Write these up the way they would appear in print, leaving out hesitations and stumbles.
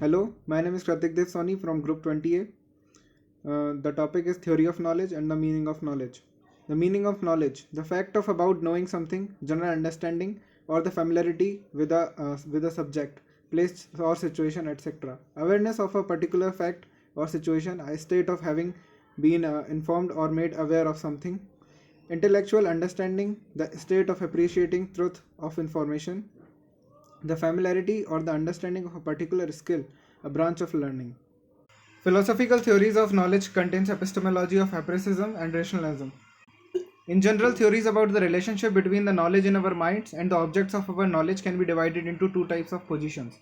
Hello, my name is Pratik Dev Soni from Group 20A. The topic is theory of knowledge and the meaning of knowledge. The meaning of knowledge, the fact of about knowing something, general understanding, or the familiarity with a subject, place or situation, etc. Awareness of a particular fact or situation, a state of having been informed or made aware of something. Intellectual understanding, the state of appreciating truth of information, the familiarity or the understanding of a particular skill, a branch of learning. Philosophical theories of knowledge contains epistemology of appreciation and rationalism. In general, theories about the relationship between the knowledge in our minds and the objects of our knowledge can be divided into two types of positions: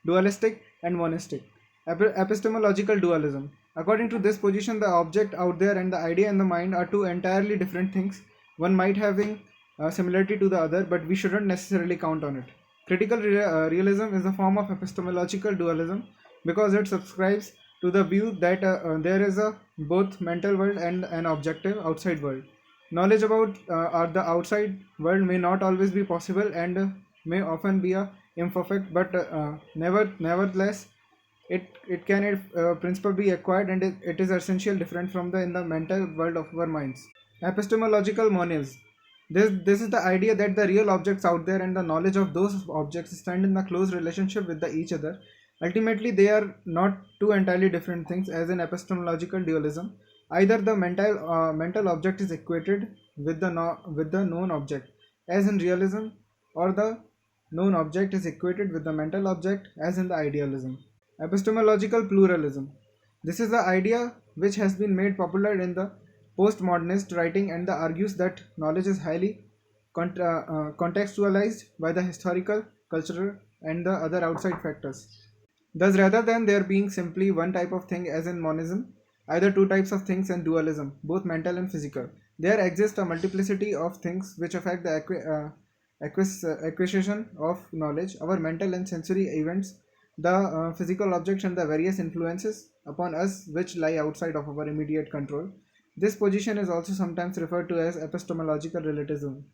dualistic and monistic. Epistemological dualism. According to this position, the object out there and the idea in the mind are two entirely different things, one might having similarity to the other, but we shouldn't necessarily count on it. Critical realism is a form of epistemological dualism because it subscribes to the view that there is a both mental world and an objective outside world. Knowledge about the outside world may not always be possible and may often be imperfect, but nevertheless, it can principle be acquired, and it is essentially different from the in the mental world of our minds. Epistemological monism. This is the idea that the real objects out there and the knowledge of those objects stand in a close relationship with each other. Ultimately, they are not two entirely different things, as in epistemological dualism. Either the mental object is equated with the with the known object, as in realism, or the known object is equated with the mental object, as in the idealism. Epistemological pluralism. This is the idea which has been made popular in the postmodernist writing and argues that knowledge is highly contextualized by the historical, cultural, and the other outside factors. Thus, rather than there being simply one type of thing as in monism, either two types of things and dualism, both mental and physical, there exists a multiplicity of things which affect the acquisition of knowledge, our mental and sensory events, the physical objects, and the various influences upon us which lie outside of our immediate control. This position is also sometimes referred to as epistemological relativism.